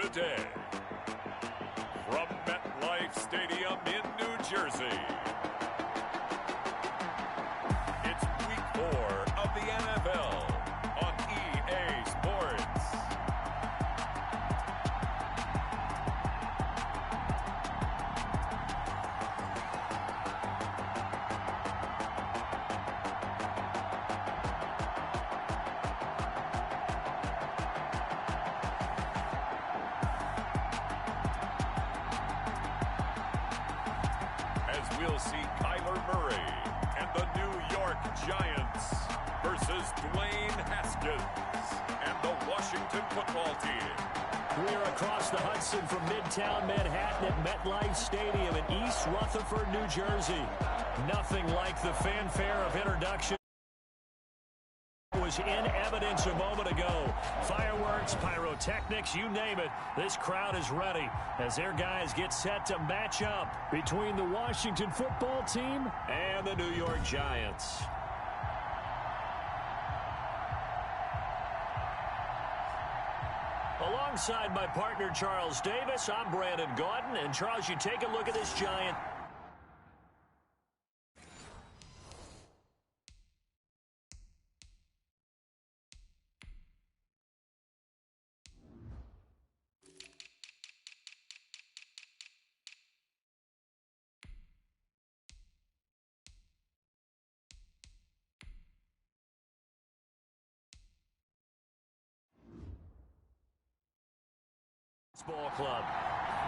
today. From MetLife Stadium in New Jersey, it's Week 4 of the NFL on EA Sports. We'll see Kyler Murray and the New York Giants versus Dwayne Haskins and the Washington football team. We're across the Hudson from Midtown Manhattan at MetLife Stadium in East Rutherford, New Jersey. Nothing like the fanfare of introduction was in evidence a moment ago. Fireworks, pyrotechnics, you name it. This crowd is ready as their guys get set to match up between the Washington football team and the New York Giants. Alongside my partner, Charles Davis, I'm Brandon Gaudin. And, Charles, you take a look at this Giant. Ball club.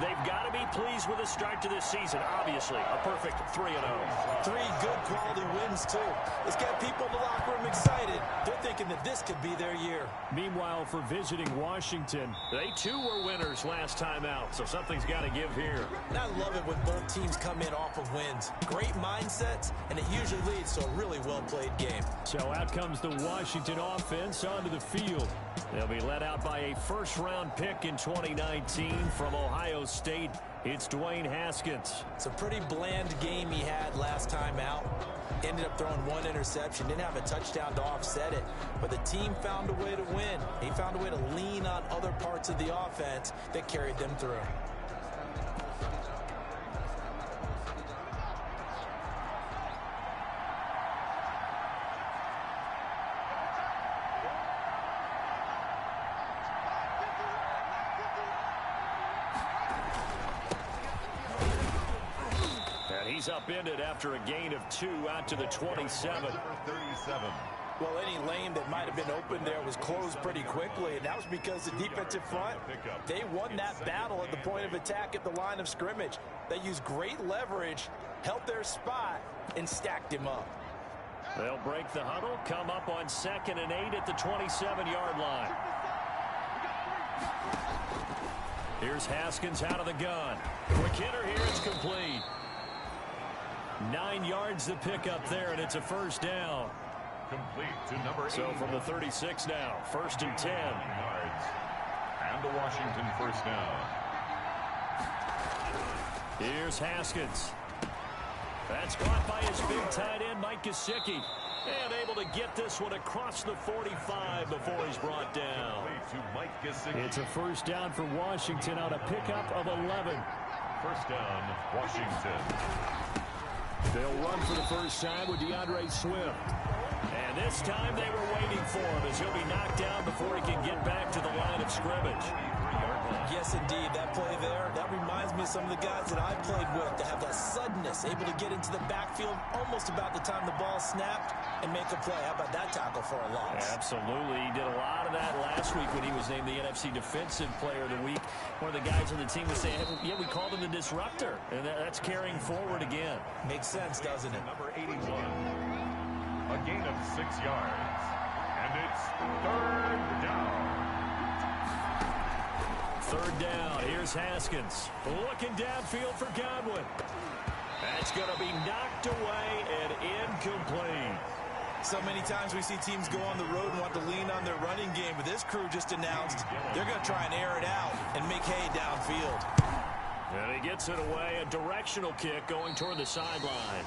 They've got to be pleased with the start to this season. Obviously, a perfect 3-0. 3 good quality wins, too. It's got people in the locker room excited. They're thinking that this could be their year. Meanwhile, for visiting Washington, they too were winners last time out, so something's got to give here. And I love it when both teams come in off of wins. Great mindsets, and it usually leads to a really well-played game. So out comes the Washington offense onto the field. They'll be led out by a first-round pick in 2019 from Ohio State. It's Dwayne Haskins. It's a pretty bland game he had last time out. Ended up throwing 1 interception. Didn't have a touchdown to offset it. But the team found a way to win. He found a way to lean on other parts of the offense that carried them through. He's upended after a gain of 2 out to the 27. Well, any lane that might have been open there was closed pretty quickly, and that was because the defensive front, they won that battle at the point of attack at the line of scrimmage. They used great leverage, held their spot, and stacked him up. They'll break the huddle, come up on 2nd and 8 at the 27-yard line. Here's Haskins out of the gun. Quick hitter here, it's complete. 9 yards to pick up there, and it's a first down. Complete to number 8. So from the 36 now, 1st and 10. Yards. And the Washington first down. Here's Haskins. That's caught by his big tight end, Mike Gesicki. And able to get this one across the 45 before he's brought down. It's a first down for Washington on a pickup of 11. First down, Washington. They'll run for the first time with DeAndre Swift. And this time they were waiting for him as he'll be knocked down before he can get back to the line of scrimmage. Yes, indeed. That play there, that reminds me of some of the guys that I played with to have that suddenness, able to get into the backfield almost about the time the ball snapped and make a play. How about that tackle for a loss? Absolutely. He did a lot of that last week when he was named the NFC Defensive Player of the Week. One of the guys on the team was saying, yeah, we called him the disruptor. And that's carrying forward again. Makes sense, doesn't it? Number 81. A gain of 6 yards. And it's 3rd down. 3rd down. Here's Haskins. Looking downfield for Godwin. That's going to be knocked away and incomplete. So many times we see teams go on the road and want to lean on their running game, but this crew just announced they're going to try and air it out and make hay downfield. And he gets it away, a directional kick going toward the sideline.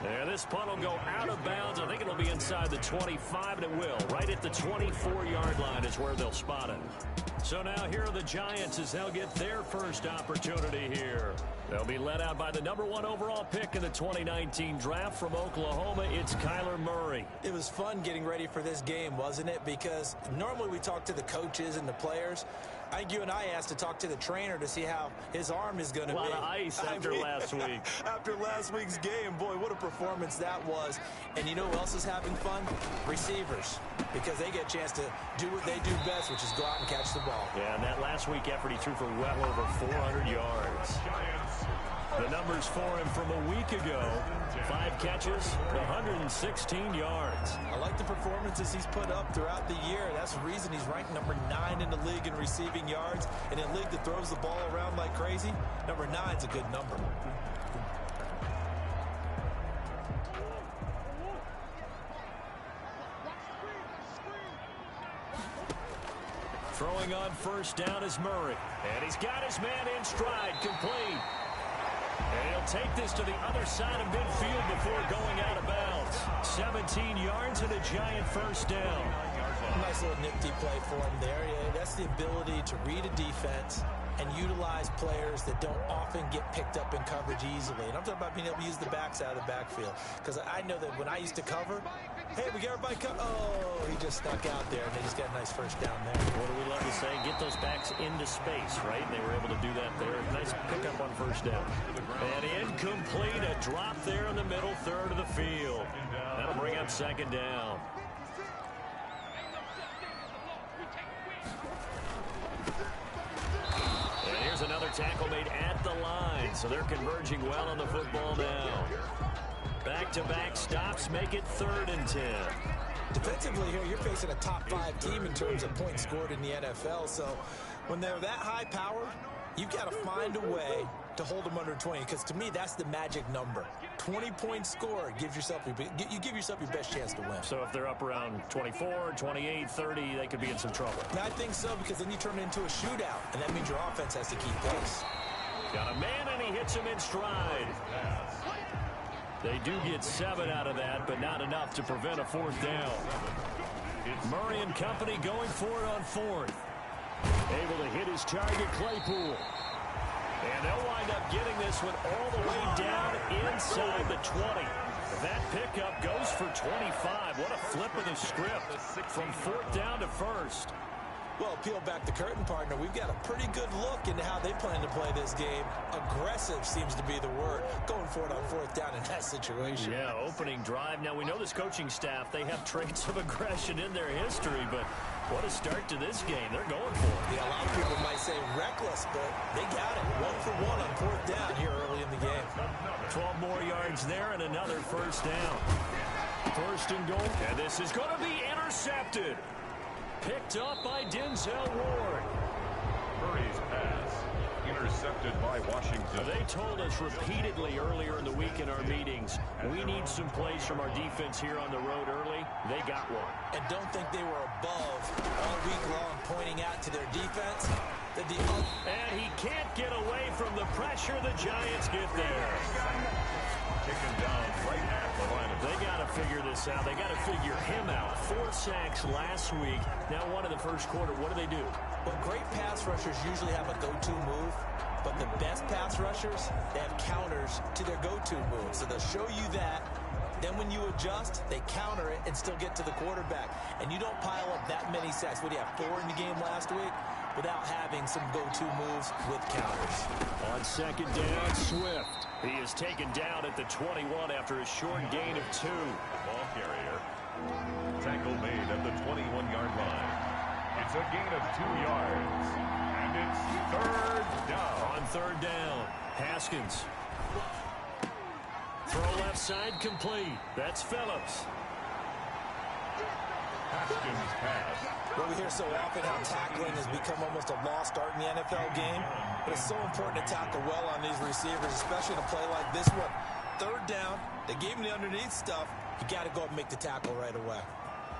And this punt will go out of bounds. I think it'll be inside the 25, and it will. Right at the 24-yard line is where they'll spot it. So now here are the Giants as they'll get their first opportunity here. They'll be led out by the #1 overall pick in the 2019 draft from Oklahoma. It's Kyler Murray. It was fun getting ready for this game, wasn't it? Because normally we talk to the coaches and the players. I think you and I asked to talk to the trainer to see how his arm is going to be. A lot of ice after last week. After last week's game, boy, what a performance that was. And you know who else is having fun? Receivers. Because they get a chance to do what they do best, which is go out and catch the ball. Yeah, and that last week effort, he threw for well over 400 yards. The numbers for him from a week ago: 5 catches, 116 yards. I like the performances he's put up throughout the year. That's the reason he's ranked number 9 in the league in receiving yards. In a league that throws the ball around like crazy, number 9's a good number. Throwing on first down is Murray. And he's got his man in stride, complete. And he'll take this to the other side of midfield before going out of bounds. 17 yards and a Giant first down. Nice little nifty play for him there. Yeah, that's the ability to read a defense and utilize players that don't often get picked up in coverage easily. And I'm talking about being able to use the backside of the backfield. Because I know that when I used to cover, hey, we got everybody covered. Oh, he just stuck out there, and they just got a nice first down there. What do we love to say? Get those backs into space, right? And they were able to do that there. Nice pickup on first down. And incomplete, a drop there in the middle third of the field. That'll bring up second down. And here's another tackle made at the line, so they're converging well on the football now. Back-to-back stops make it 3rd and 10. Defensively here, you're facing a top 5 team in terms of points scored in the NFL. So when they're that high powered, you've got to find a way to hold them under 20. Because to me, that's the magic number. 20 points scored gives yourself you give yourself your best chance to win. So if they're up around 24, 28, 30, they could be in some trouble. And I think so, because then you turn it into a shootout, and that means your offense has to keep pace. Got a man, and he hits him in stride. They do get 7 out of that, but not enough to prevent a 4th down. Murray and company going for it on 4th. Able to hit his target, Claypool. And they'll wind up getting this one all the way down inside the 20. That pickup goes for 25. What a flip of the script from 4th down to 1st. Well, peel back the curtain, partner. We've got a pretty good look into how they plan to play this game. Aggressive seems to be the word. Going for it on 4th down in that situation. Yeah, opening drive. Now, we know this coaching staff, they have traits of aggression in their history, but what a start to this game. They're going for it. Yeah, a lot of people might say reckless, but they got it. 1 for 1 on 4th down here early in the game. 12 more yards there and another first down. 1st and goal. And this is going to be intercepted. Picked up by Denzel Ward. Murray's pass intercepted by Washington. They told us repeatedly earlier in the week in our meetings, we need some plays from our defense here on the road early. They got one. And don't think they were above all week long pointing out to their defense. And he can't get away from the pressure. The Giants get there. Taken down right at the line of. They got to figure this out. They got to figure him out. 4 sacks last week. Now 1 in the first quarter. What do? Well, great pass rushers usually have a go-to move, but the best pass rushers, they have counters to their go-to move. So they'll show you that. Then when you adjust, they counter it and still get to the quarterback. And you don't pile up that many sacks. What do you have, 4 in the game last week? Without having some go-to moves with counters. On 2nd down, Swift. He is taken down at the 21 after a short gain of 2. Ball carrier. Tackle made at the 21-yard line. It's a gain of 2 yards. And it's 3rd down. On 3rd down, Haskins. Throw left side complete. That's Phillips. Haskins pass. Well, we hear so often how tackling has become almost a lost art in the NFL game. But it's so important to tackle well on these receivers, especially in a play like this one. 3rd down, they gave him the underneath stuff. You got to go up and make the tackle right away.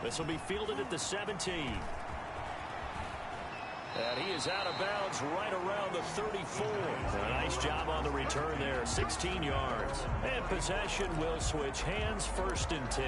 This will be fielded at the 17. And he is out of bounds right around the 34. A nice job on the return there, 16 yards. And possession will switch hands, 1st and 10.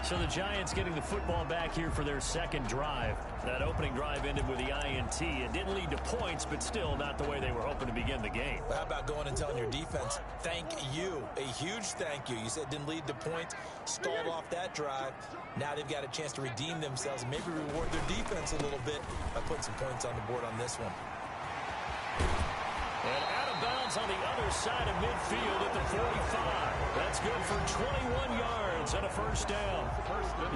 So the Giants getting the football back here for their second drive. That opening drive ended with the INT. It didn't lead to points, but still not the way they were hoping to begin the game. How about going and telling your defense, thank you, a huge thank you. You said it didn't lead to points, stalled off that drive. Now they've got a chance to redeem themselves and maybe reward their defense a little bit by putting some points on the board on this one. And out of bounds on the other side of midfield at the 45. That's good for 21 yards and a 1st down.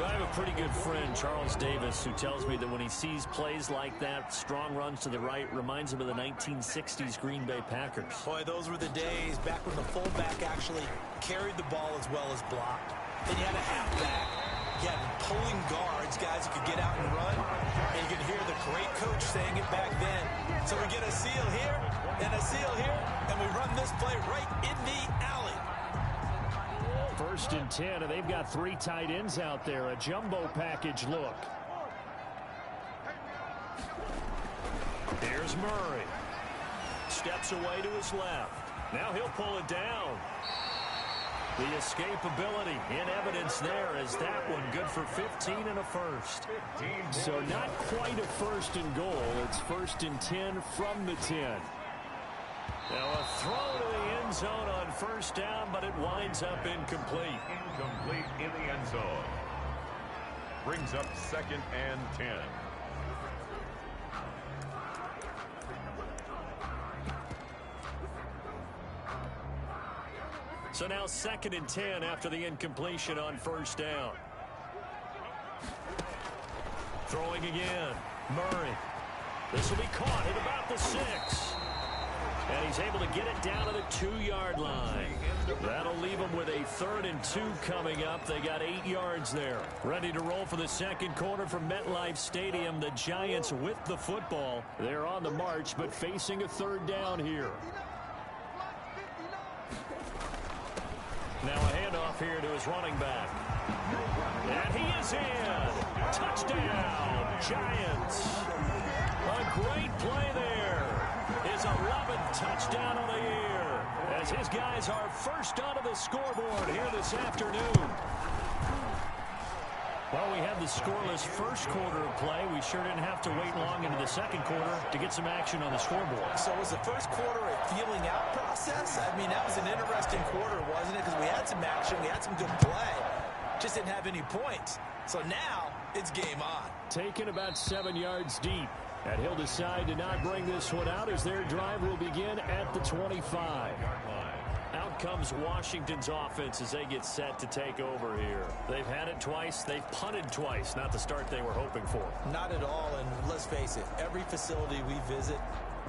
I have a pretty good friend, Charles Davis, who tells me that when he sees plays like that, strong runs to the right, reminds him of the 1960s Green Bay Packers. Boy, those were the days back when the fullback actually carried the ball as well as blocked. Then you had a halfback. You had pulling guards, guys who could get out and run. And you could hear the great coach saying it back then. So we get a seal here and a seal here, and we run this play right in the alley. 1st and 10, and they've got 3 tight ends out there. A jumbo package look. Here's Murray. Steps away to his left. Now he'll pull it down. The escapability in evidence there as that one good for 15 and a 1st. So not quite a 1st and goal. It's 1st and 10 from the 10. Now a throw to the end zone on 1st down, but it winds up incomplete. Incomplete in the end zone. Brings up 2nd and 10. So now 2nd and 10 after the incompletion on 1st down. Throwing again. Murray. This will be caught at about the 6. And he's able to get it down to the 2-yard line. That'll leave them with a 3rd and 2 coming up. They got 8 yards there. Ready to roll for the second quarter from MetLife Stadium. The Giants with the football. They're on the march, but facing a 3rd down here. Now a handoff here to his running back. And he is in. Touchdown, Giants. A great play there. His 11th touchdown of the year. As his guys are first onto the scoreboard here this afternoon. Well, we had the scoreless first quarter of play. We sure didn't have to wait long into the second quarter to get some action on the scoreboard. So was the first quarter a feeling out process? I mean, that was an interesting quarter, wasn't it? Because we had some action, we had some good play. Just didn't have any points. So now it's game on. Taken about 7 yards deep. And he'll decide to not bring this one out as their drive will begin at the 25. Out comes Washington's offense as they get set to take over here. They've had it twice. They've punted twice. Not the start they were hoping for. Not at all, and let's face it, every facility we visit,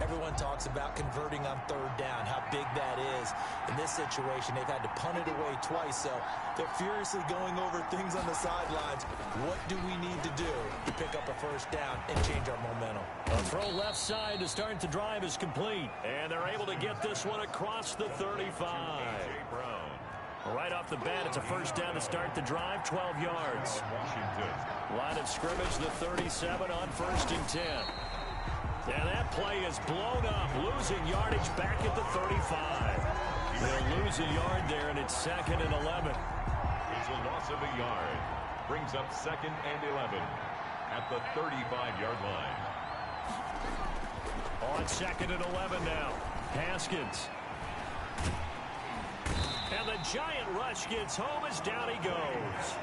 everyone talks about converting on 3rd down, how big that is. In this situation, they've had to punt it away twice, so they're furiously going over things on the sidelines. What do we need to do to pick up a 1st down and change our momentum? A throw left side to start the drive is complete. And they're able to get this one across the 35. Right off the bat, it's a 1st down to start the drive, 12 yards. Line of scrimmage, the 37 on 1st and 10. And that play is blown up, losing yardage back at the 35. They'll lose a yard there, and it's 2nd and 11. It's a loss of a yard. Brings up 2nd and 11 at the 35-yard line. On 2nd and 11 now. Haskins. And the giant rush gets home as down he goes.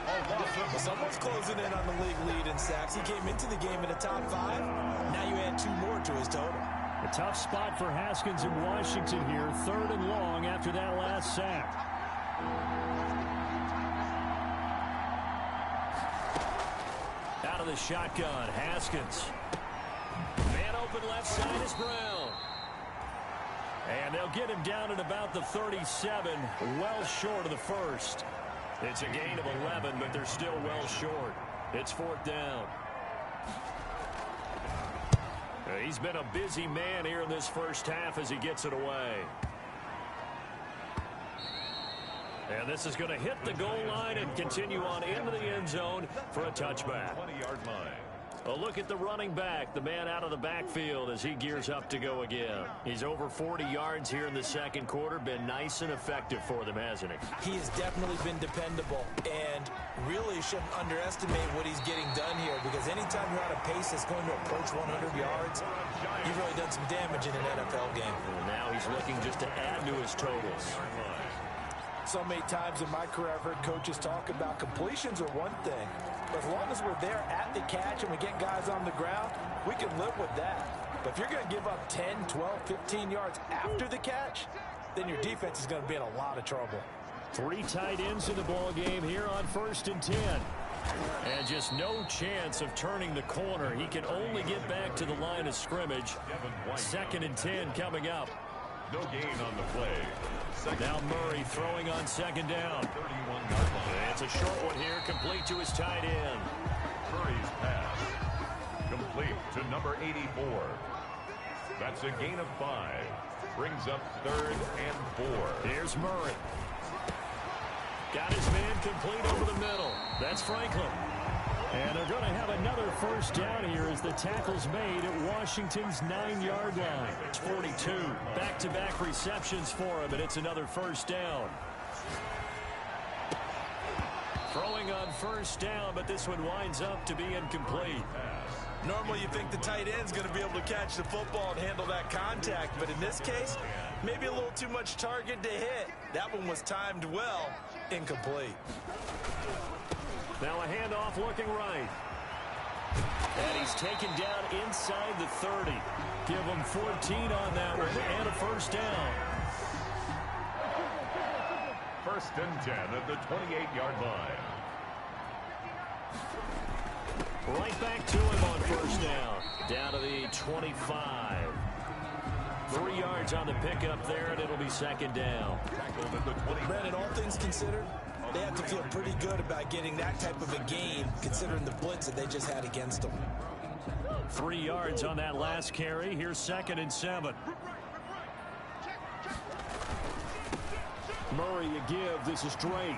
Well, someone's closing in on the league lead in sacks. He came into the game in the top 5. Now you add 2 more to his total. A tough spot for Haskins in Washington here. 3rd and long after that last sack. Out of the shotgun, Haskins. Man open left side is Brown. And they'll get him down at about the 37, well short of the 1st. It's a gain of 11, but they're still well short. It's 4th down. He's been a busy man here in this first half as he gets it away. And this is going to hit the goal line and continue on into the end zone for a touchback. 20-yard line. A look at the running back, the man out of the backfield as he gears up to go again. He's over 40 yards here in the second quarter. Been nice and effective for them, hasn't he? He has definitely been dependable and really shouldn't underestimate what he's getting done here, because anytime you're at a pace that's going to approach 100 yards, you've really done some damage in an NFL game. And now he's looking just to add to his totals. So many times in my career I've heard coaches talk about completions are one thing. As long as we're there at the catch and we get guys on the ground, we can live with that. But if you're going to give up 10, 12, 15 yards after the catch, then your defense is going to be in a lot of trouble. 3 tight ends in the ball game here on 1st and 10. And just no chance of turning the corner. He can only get back to the line of scrimmage. 2nd and 10 coming up. No gain on the play. Now Murray throwing on 2nd down. 31-yard line. It's a short one here, complete to his tight end. Murray's pass. Complete to number 84. That's a gain of 5. Brings up 3rd and 4. Here's Murray. Got his man complete over the middle. That's Franklin. And they're going to have another 1st down here as the tackle's made at Washington's 9-yard line. It's 42. Back-to-back receptions for him, and it's another 1st down. Throwing on 1st down, but this one winds up to be incomplete. Normally you think the tight end's going to be able to catch the football and handle that contact, but in this case, maybe a little too much target to hit. That one was timed well. Incomplete. Now a handoff looking right. And he's taken down inside the 30. Give him 14 on that one and a 1st down. 1st and 10 at the 28-yard line. Right back to him on 1st down. Down to the 25. 3 yards on the pickup there, and it'll be 2nd down. Brandon, all things considered, they have to feel pretty good about getting that type of a gain, considering the blitz that they just had against them. 3 yards on that last carry. Here's 2nd and 7. Murray a give. This is Drake.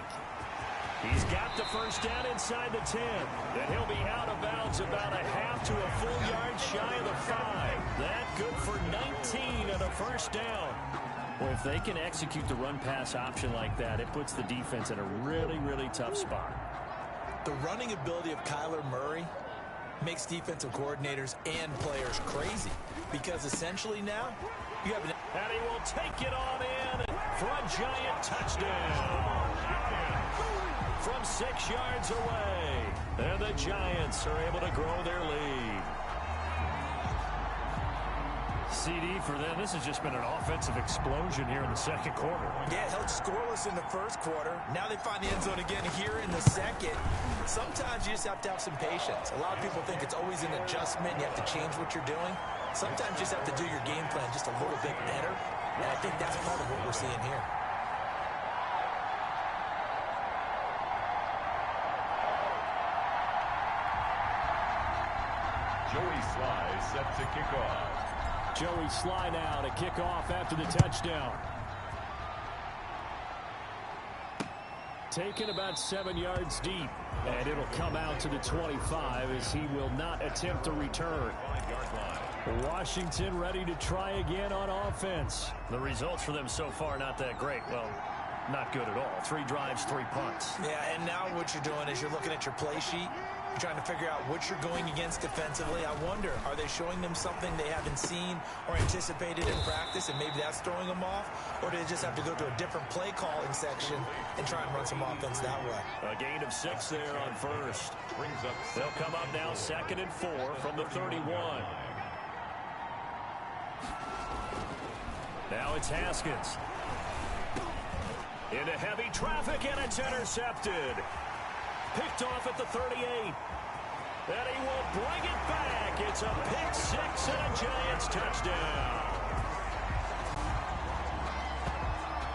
He's got the 1st down inside the 10. And he'll be out of bounds about a half to a full yard shy of the 5. That good for 19 and a 1st down. Well, if they can execute the run-pass option like that, it puts the defense in a really, really tough spot. The running ability of Kyler Murray makes defensive coordinators and players crazy, because essentially now you have an... And he will take it on in for a giant touchdown. From 6 yards away. And the Giants are able to grow their lead. CD for them. This has just been an offensive explosion here in the second quarter. Yeah, held scoreless in the 1st quarter. Now they find the end zone again here in the 2nd. Sometimes you just have to have some patience. A lot of people think it's always an adjustment. You have to change what you're doing. Sometimes you just have to do your game plan just a little bit better. And I think that's part of what we're seeing here. Joey Sly set to kick off. Joey Sly now to kick off after the touchdown. Taken about 7 yards deep. And it'll come out to the 25 as he will not attempt a return. Washington ready to try again on offense. The results for them so far not that great. Well, not good at all. 3 drives, 3 punts. Yeah, and now what you're doing is you're looking at your play sheet. You're trying to figure out what you're going against defensively. I wonder, are they showing them something they haven't seen or anticipated in practice, and maybe that's throwing them off? Or do they just have to go to a different play calling section and try and run some offense that way? A gain of 6 there on 1st. They'll come up now 2nd and 4 from the 31. Now it's Haskins. Into heavy traffic, and it's intercepted. Picked off at the 38. And he will bring it back. It's a pick 6 and a Giants touchdown.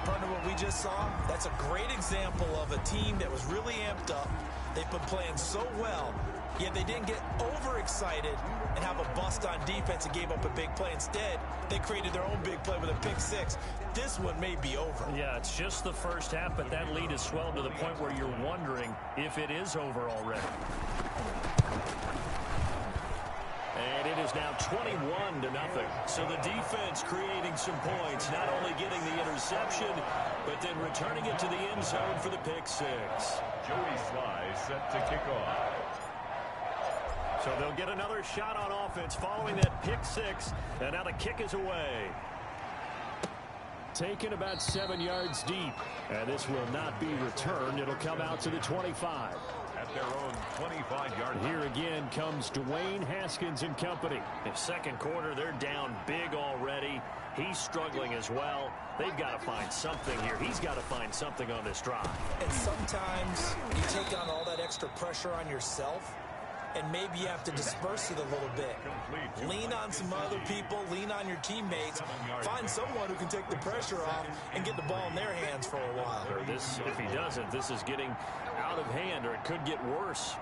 Partner, what we just saw, that's a great example of a team that was really amped up. They've been playing so well, yet they didn't get overexcited and have a bust on defense and gave up a big play. Instead, they created their own big play with a pick 6. This one may be over. Yeah, it's just the first half, but that lead has swelled to the point where you're wondering if it is over already. is now 21-0. So the defense creating some points, not only getting the interception, but then returning it to the end zone for the pick six. Joey Sly set to kick off. So they'll get another shot on offense following that pick six, and now the kick is away. Taken about 7 yards deep, and this will not be returned. It'll come out to the 25. At their own 25-yard line. Here again comes Dwayne Haskins and company. In second quarter, they're down big already. He's struggling as well. They've got to find something here. He's got to find something on this drive. And sometimes you take on all that extra pressure on yourself, and maybe you have to disperse it a little bit. Lean on some other people, lean on your teammates, find someone who can take the pressure off and get the ball in their hands for a while. If he doesn't, this is getting out of hand, or it could get worse.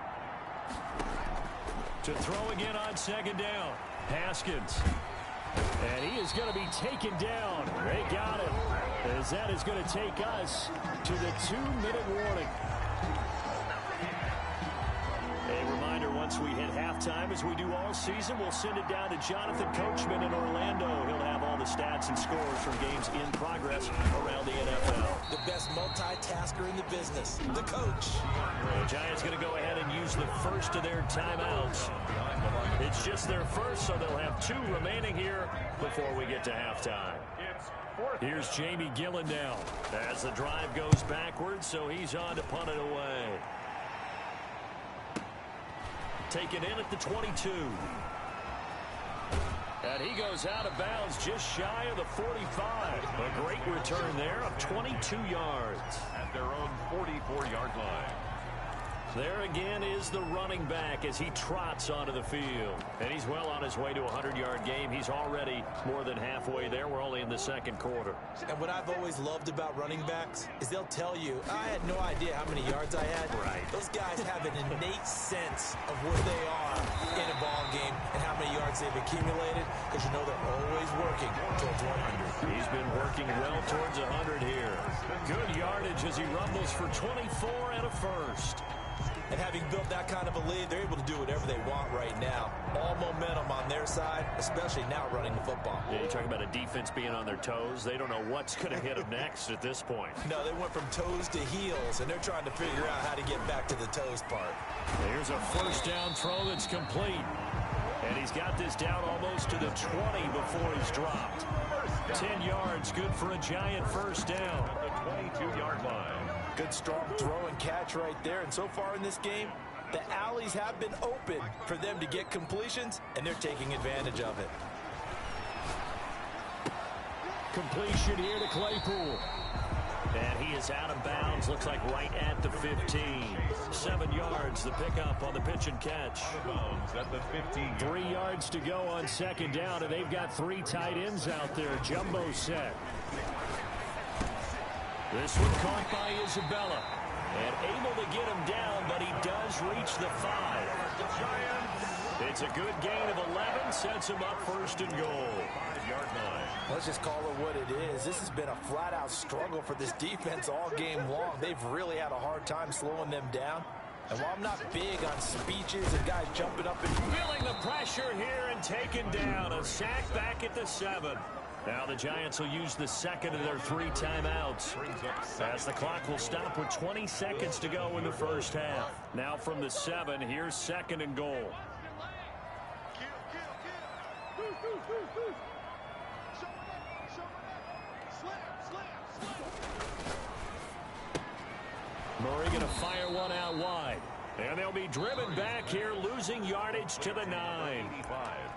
To throw again on second down, Haskins. And he is going to be taken down. They got him, as that is going to take us to the 2-minute warning. A reminder, once we hit halftime, as we do all season, we'll send it down to Jonathan Coachman in Orlando. He'll have all the stats and scores from games in progress around the NFL. The best multitasker in the business, the coach. The Giants going to go ahead and use the first of their timeouts. It's just their first, so they'll have 2 remaining here before we get to halftime. Here's Jamie Gillen now as the drive goes backwards, so he's on to punt it away. Taken in at the 22. And he goes out of bounds just shy of the 45. A great return there of 22 yards. At their own 44-yard line. There again is the running back as he trots onto the field. And he's well on his way to a 100-yard game. He's already more than halfway there. We're only in the second quarter. And what I've always loved about running backs is they'll tell you, I had no idea how many yards I had. Right. Those guys have an innate sense of where they are in a ball game and how many yards they've accumulated, because you know they're always working towards 100. He's been working well towards 100 here. Good yardage as he rumbles for 24 and a first. And having built that kind of a lead, they're able to do whatever they want right now. All momentum on their side, especially now running the football. Yeah, you talk about a defense being on their toes. They don't know what's going to hit them next at this point. No, they went from toes to heels, and they're trying to figure out how to get back to the toes part. Here's a first down throw that's complete. And he's got this down almost to the 20 before he's dropped. 10 yards, good for a Giant first down. At the 22-yard line. Good strong throw and catch right there. And so far in this game, the alleys have been open for them to get completions, and they're taking advantage of it. Completion here to Claypool. And he is out of bounds, looks like right at the 15. 7 yards, the pickup on the pitch and catch. Out of bounds at the 15. 3 yards to go on second down, and they've got 3 tight ends out there. Jumbo set. This one caught by Isabella. And able to get him down, but he does reach the 5. It's a good gain of 11, sets him up first and goal. 5-yard line. Let's just call it what it is. This has been a flat-out struggle for this defense all game long. They've really had a hard time slowing them down. And while I'm not big on speeches and guys jumping up and feeling the pressure here and taken down. A sack back at the 7. Now the Giants will use the second of their 3 timeouts as the clock will stop with 20 seconds to go in the first half. Now from the 7, here's second and goal. Murray going to fire one out wide. And they'll be driven back here, losing yardage to the 9.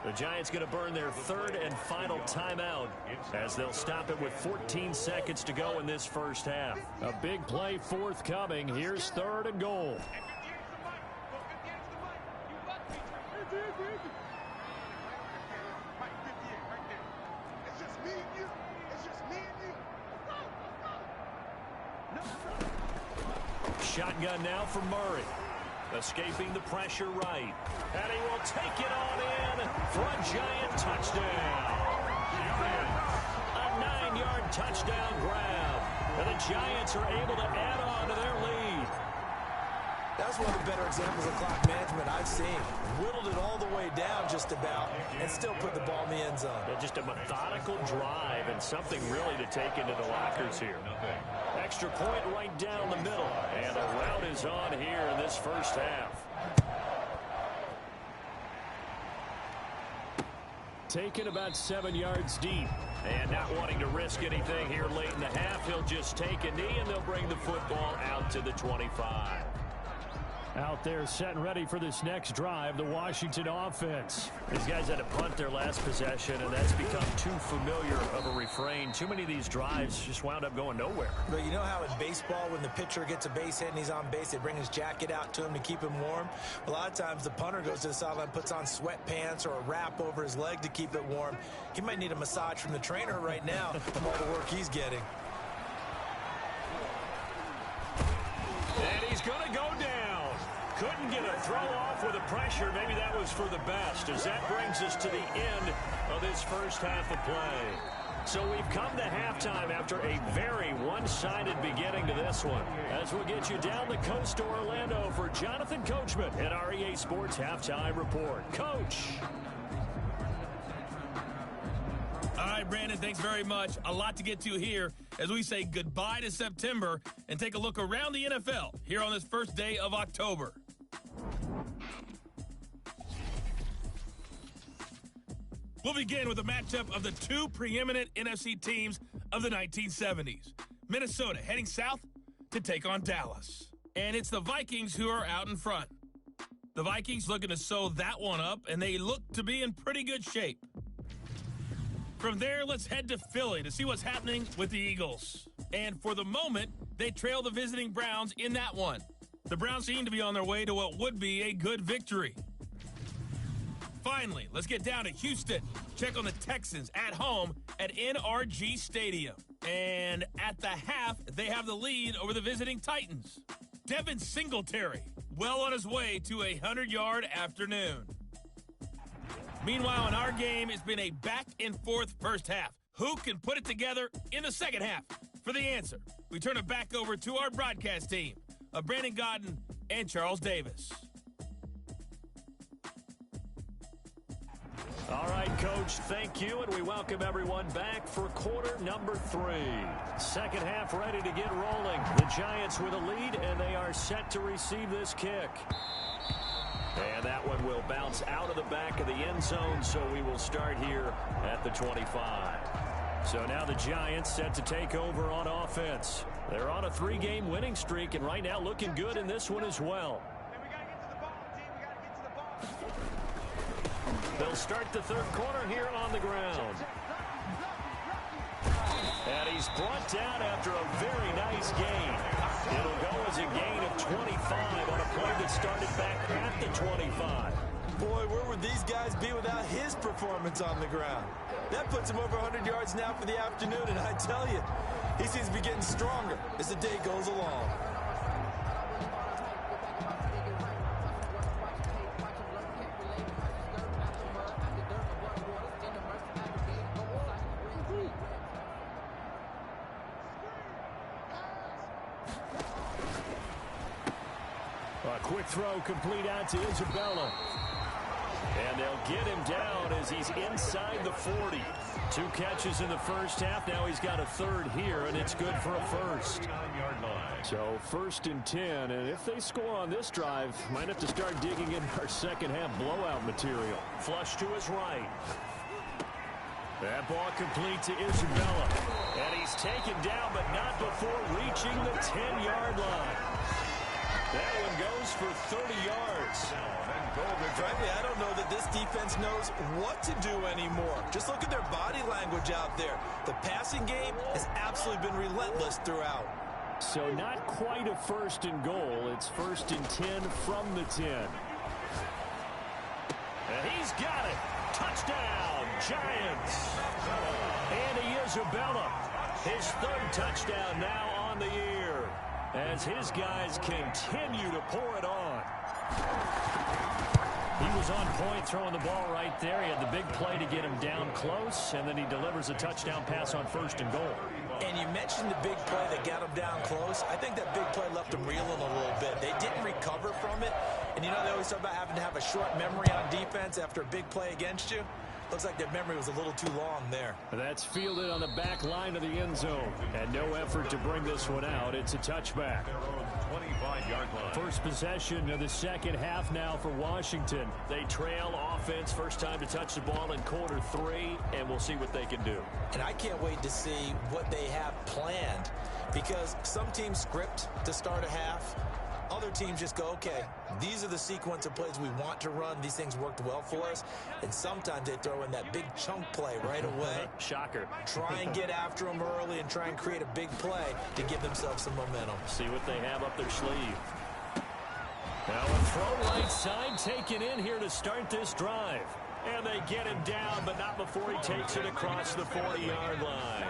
The Giants going to burn their 3rd and final timeout as they'll stop it with 14 seconds to go in this first half. A big play forthcoming. Here's 3rd and goal. Shotgun now for Murray. Escaping the pressure right. And he will take it on in for a Giant touchdown. A 9-yard touchdown grab. And the Giants are able to add on to their lead. That was one of the better examples of clock management I've seen. Whittled it all the way down just about and still put the ball in the end zone. Yeah, just a methodical drive and something really to take into the lockers here. Extra point right down the middle. And a rout is on here in this first half. Taken about 7 yards deep. And not wanting to risk anything here late in the half, he'll just take a knee and they'll bring the football out to the 25. Out there set and ready for this next drive, the Washington offense. These guys had to punt their last possession, and that's become too familiar of a refrain. Too many of these drives just wound up going nowhere. But you know how in baseball, when the pitcher gets a base hit and he's on base, they bring his jacket out to him to keep him warm? A lot of times the punter goes to the sideline, puts on sweatpants or a wrap over his leg to keep it warm. He might need a massage from the trainer right now from all the work he's getting. And he's going to go down. Couldn't get a throw off with the pressure. Maybe that was for the best, as that brings us to the end of this first half of play. So we've come to halftime after a very one-sided beginning to this one. As we'll get you down the coast to Orlando for Jonathan Coachman at our EA Sports Halftime Report. Coach. All right, Brandon, thanks very much. A lot to get to here as we say goodbye to September and take a look around the NFL here on this first day of October. We'll begin with a matchup of the two preeminent NFC teams of the 1970s. Minnesota heading south to take on Dallas. And it's the Vikings who are out in front. The Vikings looking to sew that one up, and they look to be in pretty good shape. From there, let's head to Philly to see what's happening with the Eagles. And for the moment, they trail the visiting Browns in that one. The Browns seem to be on their way to what would be a good victory. Finally, let's get down to Houston. Check on the Texans at home at NRG Stadium. And at the half, they have the lead over the visiting Titans. Devin Singletary, well on his way to a 100-yard afternoon. Meanwhile, in our game, it's been a back-and-forth first half. Who can put it together in the second half? For the answer, we turn it back over to our broadcast team of Brandon Godden and Charles Davis. All right, Coach, thank you, and we welcome everyone back for quarter number 3. Second half ready to get rolling. The Giants with a lead, and they are set to receive this kick. And that one will bounce out of the back of the end zone, so we will start here at the 25. So now the Giants set to take over on offense. They're on a 3-game winning streak, and right now looking good in this one as well. They'll start the third quarter here on the ground. And he's brought down after a very nice gain. It'll go as a gain of 25 on a play that started back at the 25. Boy, where would these guys be without his performance on the ground? That puts him over 100 yards now for the afternoon, and I tell you, he seems to be getting stronger as the day goes along. Quick throw complete out to Isabella. And they'll get him down as he's inside the 40. 2 catches in the first half. Now he's got a third here, and it's good for a first. So 1st and 10, and if they score on this drive, might have to start digging in our second half blowout material. Flush to his right. That ball complete to Isabella. And he's taken down, but not before reaching the 10-yard line. That one goes for 30 yards. Frankly, I don't know that this defense knows what to do anymore. Just look at their body language out there. The passing game has absolutely been relentless throughout. So not quite a 1st and goal. It's 1st and 10 from the 10. And he's got it. Touchdown, Giants. Andy Isabella, his 3rd touchdown now on the year, as his guys continue to pour it on. He was on point throwing the ball right there. He had the big play to get him down close, and then he delivers a touchdown pass on 1st and goal. And you mentioned the big play that got him down close. I think that big play left him reeling a little bit. They didn't recover from it. And, you know, they always talk about having to have a short memory on defense after a big play against you. Looks like their memory was a little too long there. That's fielded on the back line of the end zone. And no effort to bring this one out. It's a touchback. 25-yard line. First possession of the second half now for Washington. They trail offense. First time to touch the ball in quarter 3. And we'll see what they can do. And I can't wait to see what they have planned. Because some teams script to start a half. Other teams just go, okay, these are the sequence of plays we want to run. These things worked well for us. And sometimes they throw in that big chunk play right away. Shocker. Try and get after them early and try and create a big play to give themselves some momentum. See what they have up their sleeve. Now a throw right side taken in here to start this drive. And they get him down, but not before he takes it across the 40-yard line.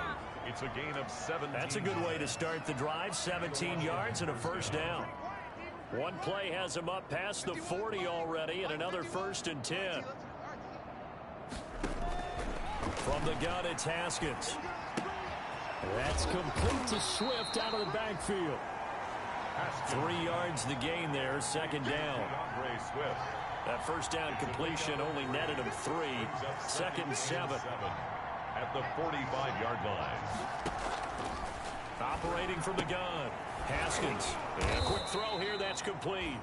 It's a gain of 17. That's a good way to start the drive. 17 yards and a first down. One play has him up past the 40 already, and another 1st and 10. From the gun, it's Haskins. That's complete to Swift out of the backfield. 3 yards the gain there, 2nd down. That first down completion only netted him 3. 2nd and 7. At the 45-yard line. Operating from the gun. Haskins. And a quick throw here. That's complete.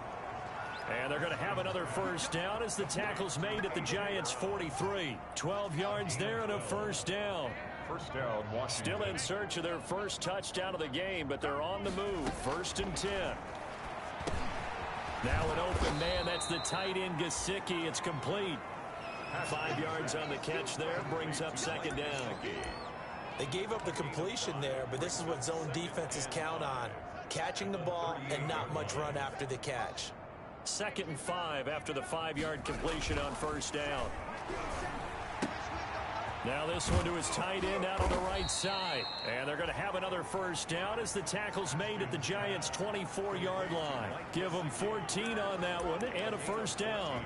And they're going to have another first down as the tackle's made at the Giants' 43. 12 yards there and a first down. First down, Washington. Still in search of their first touchdown of the game, but they're on the move. 1st and 10. Now an open man. That's the tight end, Gesicki. It's complete. 5 yards on the catch there. Brings up 2nd down. They gave up the completion there, but this is what zone defenses count on. Catching the ball and not much run after the catch. 2nd and 5 after the 5-yard completion on first down. Now this one to his tight end out on the right side. And they're going to have another first down as the tackle's made at the Giants' 24-yard line. Give them 14 on that one and a first down.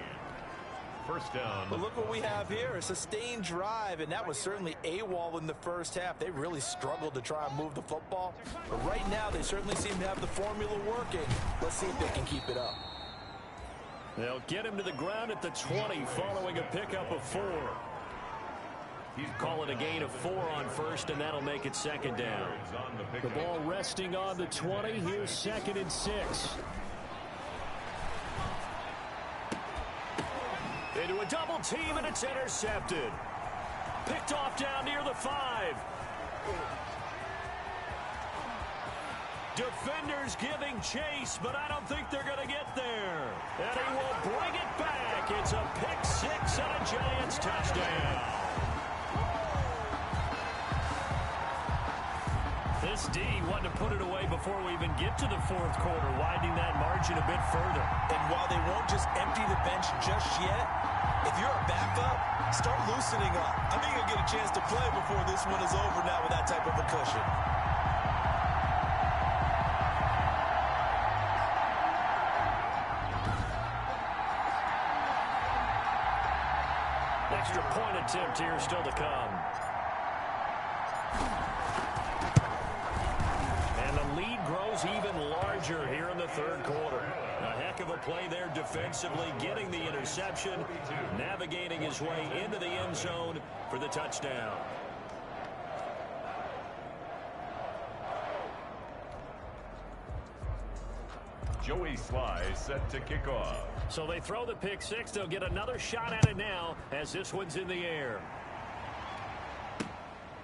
First down. But look what we have here. A sustained drive, and that was certainly AWOL in the first half. They really struggled to try and move the football. But right now, they certainly seem to have the formula working. Let's see if they can keep it up. They'll get him to the ground at the 20 following a pickup of 4. He's calling a gain of 4 on first, and that'll make it 2nd down. The ball resting on the 20. Here's 2nd and 6. Into a double team, and it's intercepted. Picked off down near the 5. Defenders giving chase, but I don't think they're going to get there. And he will bring it back. It's a pick 6 and a Giants touchdown. This D wanted to put it away before we even get to the 4th quarter, widening that margin a bit further. And while they won't just empty the bench just yet, if you're a backup, start loosening up. I think you'll get a chance to play before this one is over now with that type of a cushion. Extra point attempt here still to come. And the lead grows even larger here in the 3rd quarter. A heck of a play there defensively, getting the interception, navigating his way into the end zone for the touchdown. Joey Sly set to kick off. So they throw the pick 6. They'll get another shot at it now as this one's in the air.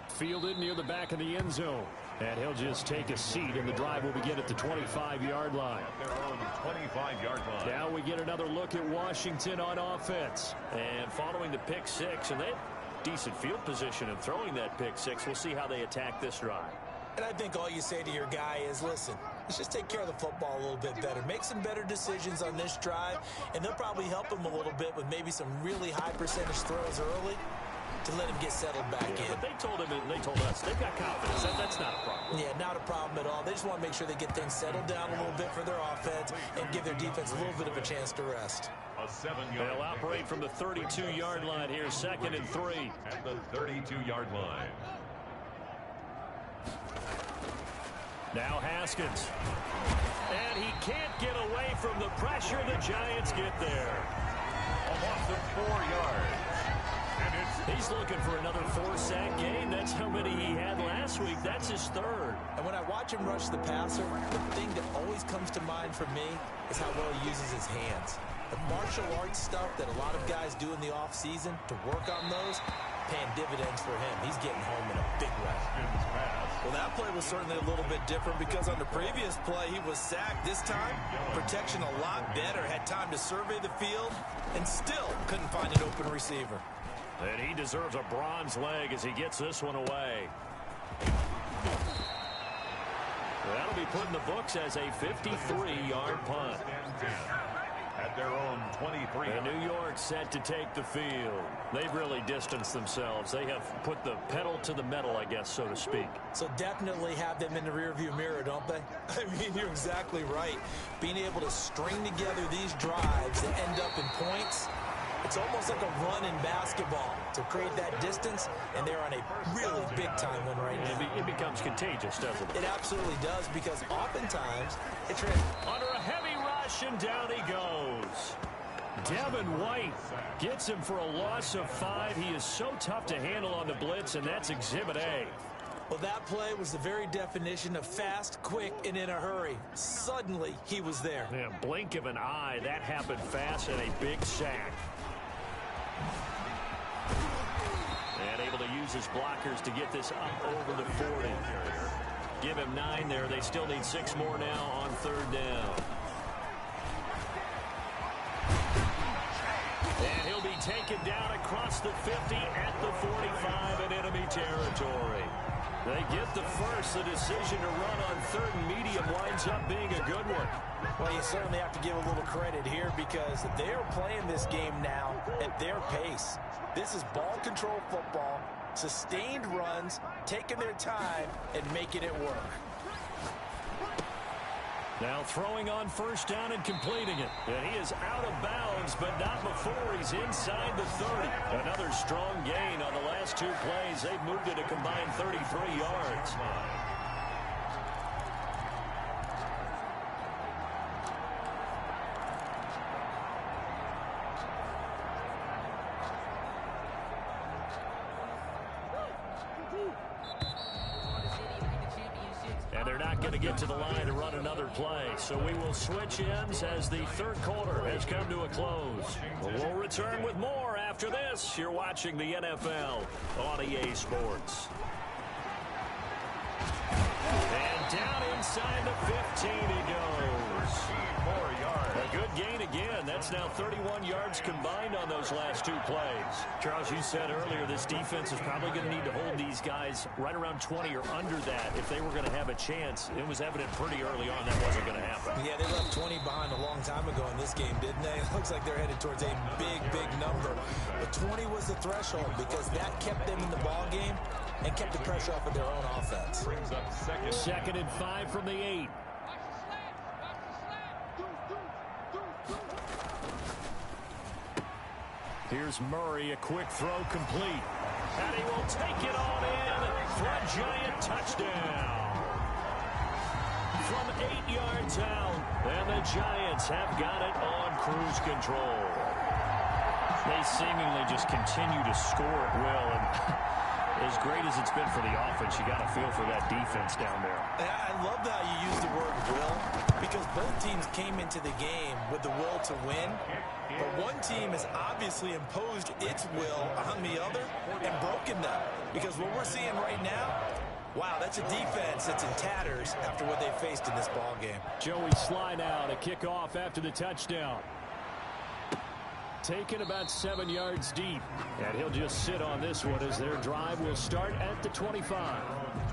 Fielded near the back of the end zone. And he'll just take a seat, and the drive will begin at the 25-yard line. At their own 25-yard line. Now we get another look at Washington on offense. And following the pick 6, and they had decent field position in throwing that pick 6. We'll see how they attack this drive. And I think all you say to your guy is, listen, let's just take care of the football a little bit better. Make some better decisions on this drive, and they'll probably help him a little bit with maybe some really high percentage throws early to let him get settled back in. But they told him, and they told us, they've got confidence. That's not a problem. Yeah, not a problem at all. They just want to make sure they get things settled down a little bit for their offense and give their defense a little bit of a chance to rest. A 7-yard. They'll operate from the 32-yard line here, 2nd and 3. At the 32-yard line. Now Haskins. And he can't get away from the pressure Giants get there. A loss of 4 yards. And he's looking for another 4-sack game. That's how many he had last week. That's his third. And when I watch him rush the passer, the thing that always comes to mind for me is how well he uses his hands. The martial arts stuff that a lot of guys do in the offseason to work on those, paying dividends for him. He's getting home in a big way. Well, that play was certainly a little bit different because on the previous play, he was sacked. This time, protection a lot better. Had time to survey the field and still couldn't find an open receiver. And he deserves a bronze leg as he gets this one away. That'll be put in the books as a 53-yard punt. At their own 23. And New York set to take the field. They've really distanced themselves. They have put the pedal to the metal, I guess, so to speak. So definitely have them in the rearview mirror, don't they? I mean, you're exactly right. Being able to string together these drives that end up in points, it's almost like a run in basketball to create that distance, and they're on a really big-time one right now. It becomes contagious, doesn't it? It absolutely does, because oftentimes it's under a heavy rush, and down he goes. Devin White gets him for a loss of 5. He is so tough to handle on the blitz, and that's Exhibit A. Well, that play was the very definition of fast, quick, and in a hurry. Suddenly, he was there. Yeah, blink of an eye. That happened fast, and a big sack. And able to use his blockers to get this up over the 40. Give him 9 there. They still need 6 more now on 3rd down. And he'll be taken down across the 50 at the 45 in enemy territory. They get the first. The decision to run on 3rd and medium winds up being a good one. Well, you certainly have to give a little credit here because they are playing this game now at their pace. This is ball control football, sustained runs, taking their time, and making it work. Now throwing on 1st down and completing it. And he is out of bounds, but not before he's inside the 30. Another strong gain on the last 2 plays. They've moved it a combined 33 yards. And they're not going to get to the line to run another play. So we will switch ends as the 3rd quarter has come to a close. We'll return with more after this. You're watching the NFL on EA Sports. And down inside the 15 he goes. 4 yards. A good gain again. That's now 31 yards combined on those last 2 plays. Charles, you said earlier this defense is probably going to need to hold these guys right around 20 or under that if they were going to have a chance. It was evident pretty early on that wasn't going to happen. Yeah, they left 20 behind a long time ago in this game, didn't they? It looks like they're headed towards a big, big number. But 20 was the threshold because that kept them in the ball game and kept the pressure off of their own offense. Brings up 2nd and 5 from the 8. Here's Murray, a quick throw complete. And he will take it on in for a Giant touchdown. From 8 yards out, and the Giants have got it on cruise control. They seemingly just continue to score at will, and as great as it's been for the offense, you got to feel for that defense down there. I love how you use the word will, because both teams came into the game with the will to win, but one team has obviously imposed its will on the other and broken them, because what we're seeing right now, wow, that's a defense that's in tatters after what they faced in this ball game. Joey Sly now to kick off after the touchdown. Taken about 7 yards deep. And he'll just sit on this one as their drive will start at the 25.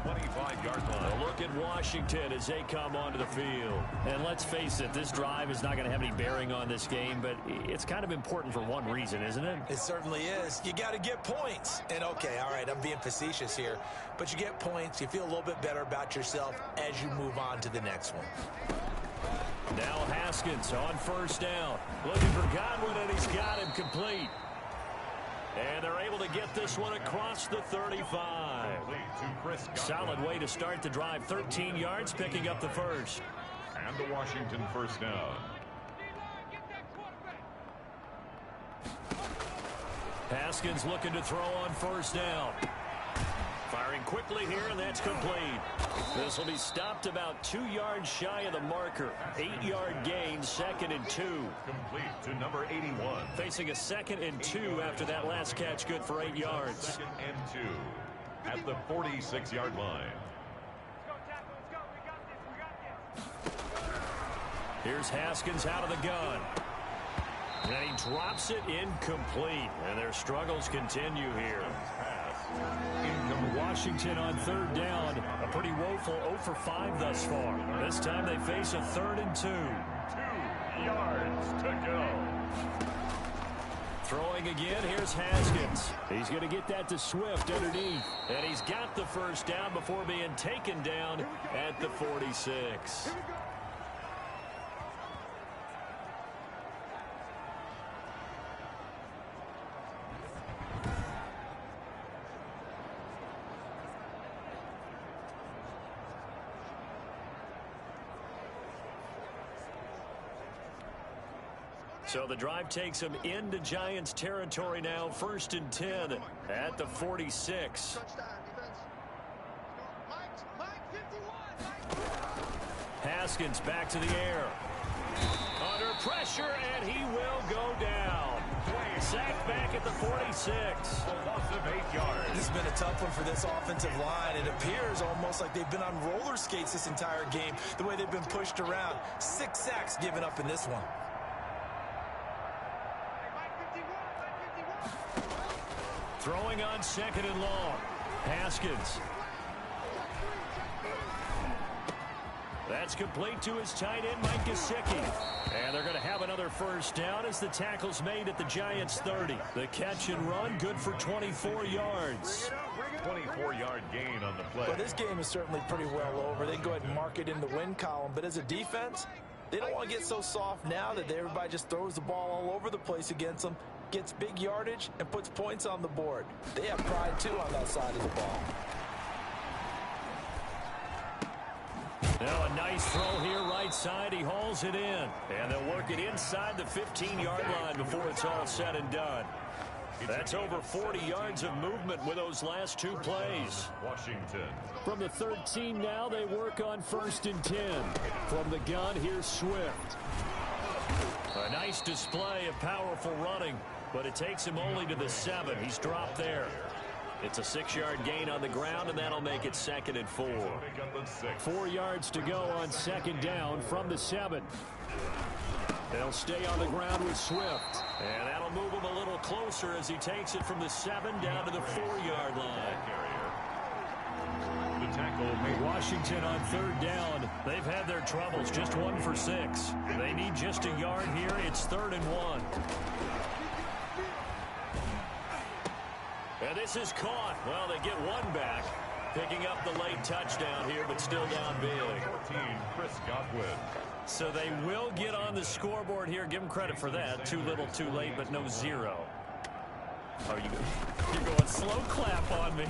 25-yard line. A look at Washington as they come onto the field. And let's face it, this drive is not going to have any bearing on this game, but it's kind of important for one reason, isn't it? It certainly is. You got to get points. And okay, all right, I'm being facetious here, but you get points, you feel a little bit better about yourself as you move on to the next one. Now Haskins on 1st down. Looking for Godwin, and he's got him complete. And they're able to get this one across the 35. Solid way to start the drive. 13 yards, picking up the first. And the Washington 1st down. Haskins looking to throw on first down. Firing quickly here, and that's complete. This will be stopped about 2 yards shy of the marker. 8-yard gain, 2nd and 2. Complete to number 81. Facing a 2nd and 2 after that last catch, good for 8 yards. 2nd and 2 at the 46-yard line. Here's Haskins out of the gun. And he drops it incomplete. And their struggles continue here. Washington on 3rd down. A pretty woeful 0 for 5 thus far. This time they face a 3rd and 2. 2 yards to go. Throwing again, here's Haskins. He's going to get that to Swift underneath. And he's got the first down before being taken down at the 46. So the drive takes them into Giants territory now. 1st and 10 at the 46. Haskins back to the air. Under pressure, and he will go down. Sacked back at the 46. A loss of 8 yards. This has been a tough one for this offensive line. It appears almost like they've been on roller skates this entire game, the way they've been pushed around. 6 sacks given up in this one. Throwing on 2nd and long. Haskins. That's complete to his tight end, Mike Gesicki. And they're going to have another first down as the tackle's made at the Giants' 30. The catch and run, good for 24 yards. 24-yard gain on the play. But this game is certainly pretty well over. They can go ahead and mark it in the win column. But as a defense, they don't want to get so soft now that everybody just throws the ball all over the place against them, gets big yardage, and puts points on the board. They have pride, too, on that side of the ball. Now a nice throw here right side. He hauls it in. And they'll work it inside the 15-yard line before it's all said and done. That's over 40 yards of movement with those last 2 plays. Washington. From the 13 now, they work on 1st and 10. From the gun, here's Swift. A nice display of powerful running, but it takes him only to the 7. He's dropped there. It's a 6-yard gain on the ground, and that'll make it 2nd and 4. 4 yards to go on 2nd down from the 7. They'll stay on the ground with Swift. And that'll move him a little closer as he takes it from the 7 down to the 4-yard line. The tackle made. Washington on 3rd down. They've had their troubles, just 1 for 6. They need just a yard here. It's 3rd and 1. And this is caught. Well, they get 1 back. Picking up the late touchdown here, but still down big. 14, Chris Godwin. So they will get on the scoreboard here. Give them credit for that. Too little, too late, but no 0. Oh, you're going slow clap on me.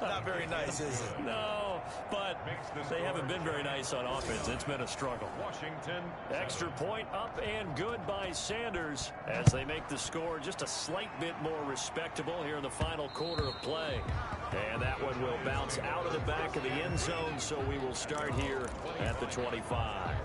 Not very nice, is it? No, but they haven't been very nice on offense. It's been a struggle. Washington. Extra point up and good by Sanders as they make the score just a slight bit more respectable here in the final quarter of play. And that one will bounce out of the back of the end zone, so we will start here at the 25.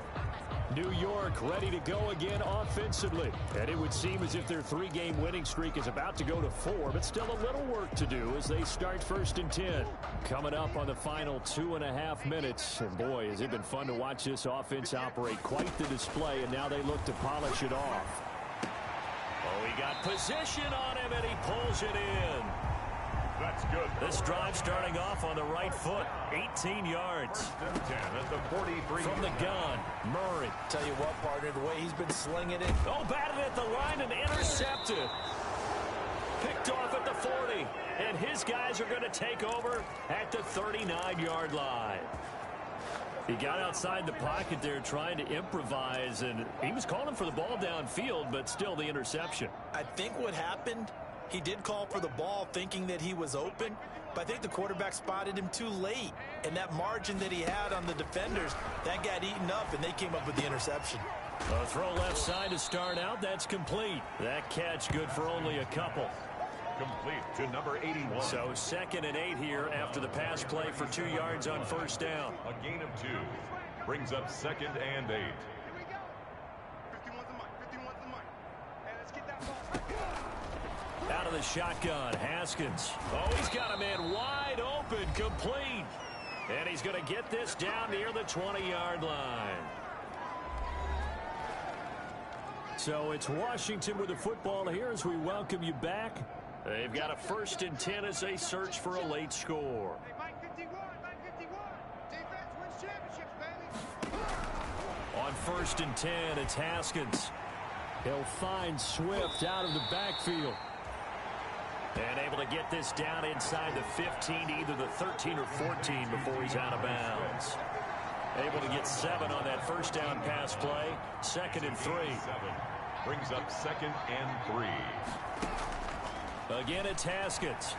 New York ready to go again offensively. And it would seem as if their 3-game winning streak is about to go to 4, but still a little work to do as they start 1st and 10. Coming up on the final 2.5 minutes. And boy, has it been fun to watch this offense operate. Quite the display, and now they look to polish it off. Oh, he got position on him, and he pulls it in. That's good. This drive starting off on the right foot. 18 yards. 10 at the 43. From the gun, Murray. Tell you what, partner, the way he's been slinging it. Oh, batted at the line and intercepted. Picked off at the 40. And his guys are going to take over at the 39-yard line. He got outside the pocket there trying to improvise, and he was calling for the ball downfield, but still the interception. I think what happened He did call for the ball thinking that he was open, but I think the quarterback spotted him too late. And that margin that he had on the defenders, that got eaten up, and they came up with the interception. A throw left side to start out. That's complete. That catch good for only a couple. Complete to number 81. So 2nd and 8 here after the pass play for 2 yards on first down. A gain of 2 brings up 2nd and 8. Out of the shotgun, Haskins. Oh, he's got a man wide open, complete. And he's going to get this down near the 20-yard line. So it's Washington with the football here as we welcome you back. They've got a 1st and 10 as they search for a late score. On 1st and 10, it's Haskins. He'll find Swift out of the backfield. And able to get this down inside the 15, either the 13 or 14 before he's out of bounds. Able to get 7 on that first down pass play. 2nd and 3. 7 brings up 2nd and 3. Again, it's Haskins.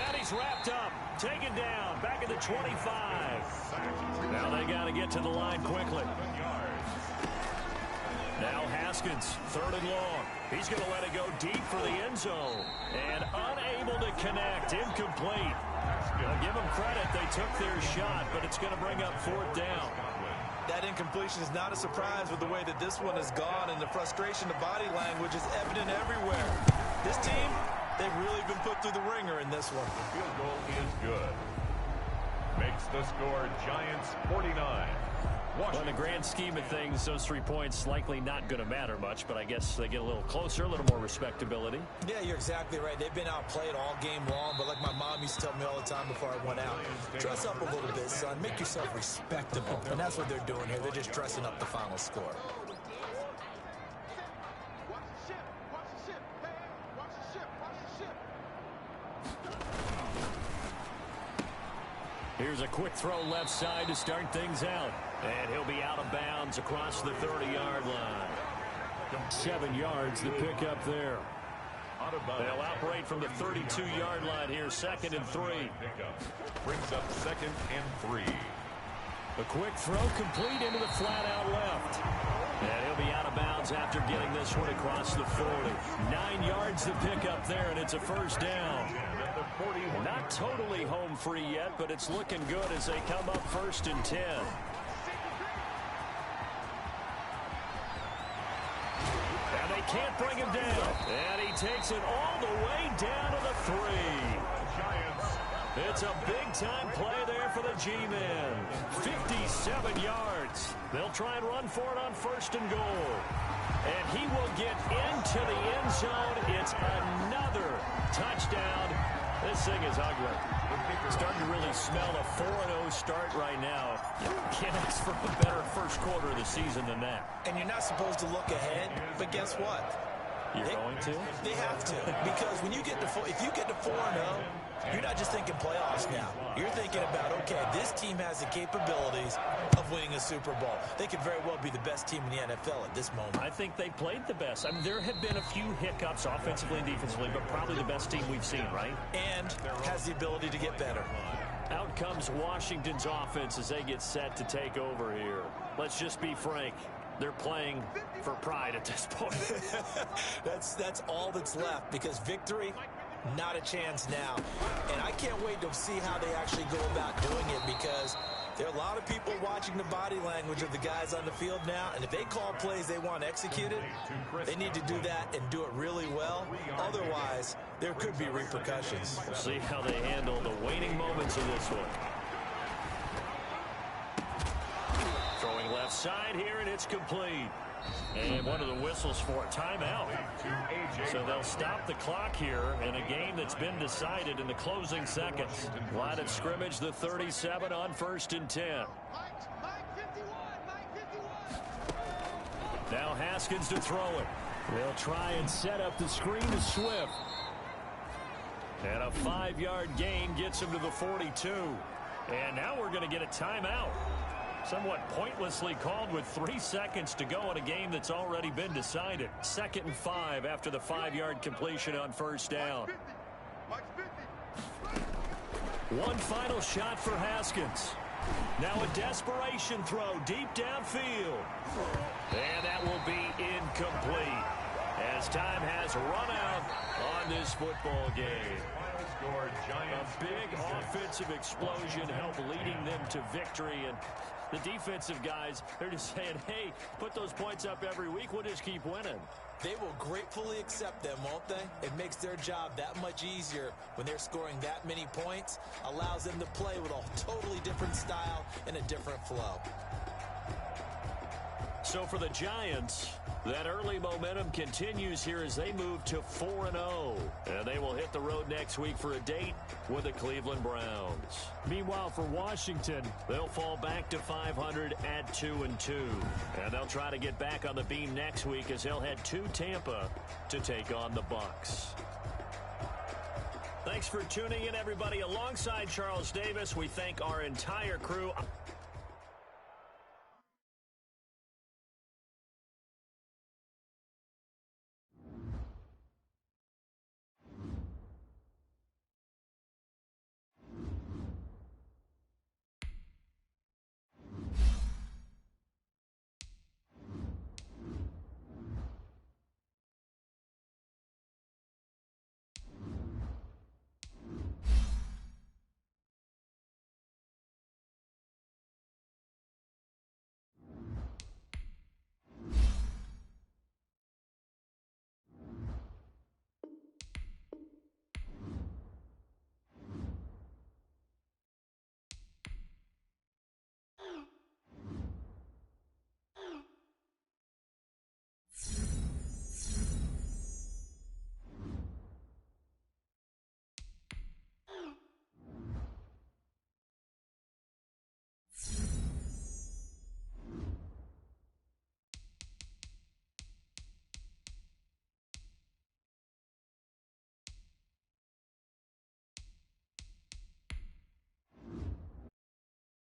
And he's wrapped up. Taken down. Back at the 25. Now they got to get to the line quickly. Now Haskins, 3rd and long. He's going to let it go deep for the end zone. And unable to connect. Incomplete. I'll give them credit. They took their shot, but it's going to bring up 4th down. That incompletion is not a surprise with the way that this one has gone, and the frustration, the body language is evident everywhere. This team, they've really been put through the ringer in this one. The field goal is good. Makes the score Giants 49. Well, in the grand scheme of things, those 3 points likely not going to matter much, but I guess they get a little closer, a little more respectability. Yeah, you're exactly right. They've been outplayed all game long, but like my mom used to tell me all the time before I went out, dress up a little bit, son. Make yourself respectable. And that's what they're doing here. They're just dressing up the final score. Here's a quick throw left side to start things out. And he'll be out of bounds across the 30-yard line. 7 yards to pick up there. They'll operate from the 32-yard line here, 2nd and 3. Brings up 2nd and 3. A quick throw complete into the flat out left. And he'll be out of bounds after getting this one across the 40. 9 yards to pick up there, and it's a 1st down. Not totally home free yet, but it's looking good as they come up 1st and 10. And they can't bring him down. And he takes it all the way down to the 3. It's a big-time play there for the G-men. 57 yards. They'll try and run for it on 1st and goal. And he will get into the end zone. It's another touchdown. This thing is ugly. Starting to really smell a 4-0 start right now. Can't ask for a better first quarter of the season than that. And you're not supposed to look ahead, but guess what? You're going to? They have to, because when you get to if you get to 4-0, you're not just thinking playoffs now. You're thinking about, okay, this team has the capabilities of winning a Super Bowl. They could very well be the best team in the NFL at this moment. I think they played the best. I mean, there have been a few hiccups offensively and defensively, but probably the best team we've seen, right? And has the ability to get better. Out comes Washington's offense as they get set to take over here. Let's just be frank. They're playing for pride at this point. That's all that's left, because victory, not a chance now. And I can't wait to see how they actually go about doing it, because there are a lot of people watching the body language of the guys on the field now, and if they call plays they want executed, they need to do that and do it really well. Otherwise, there could be repercussions. We'll see how they handle the waning moments of this one. Throwing left side here, and it's complete. And one of the whistles for a timeout. So they'll stop the clock here in a game that's been decided in the closing seconds. Line of scrimmage, the 37 on 1st and 10. Now Haskins to throw it. They'll try and set up the screen to Swift. And a 5-yard gain gets him to the 42. And now we're going to get a timeout. Somewhat pointlessly called with 3 seconds to go in a game that's already been decided. 2nd and 5 after the 5-yard completion on first down. One final shot for Haskins. Now a desperation throw deep downfield. And that will be incomplete as time has run out on this football game. A big offensive explosion helped leading them to victory. And the defensive guys, they're just saying, hey, put those points up every week. We'll just keep winning. They will gratefully accept them, won't they? It makes their job that much easier when they're scoring that many points. Allows them to play with a totally different style and a different flow. So for the Giants, that early momentum continues here as they move to 4-0. And they will hit the road next week for a date with the Cleveland Browns. Meanwhile, for Washington, they'll fall back to 500 at 2-2. And they'll try to get back on the beam next week as they'll head to Tampa to take on the Bucs. Thanks for tuning in, everybody. Alongside Charles Davis, we thank our entire crew.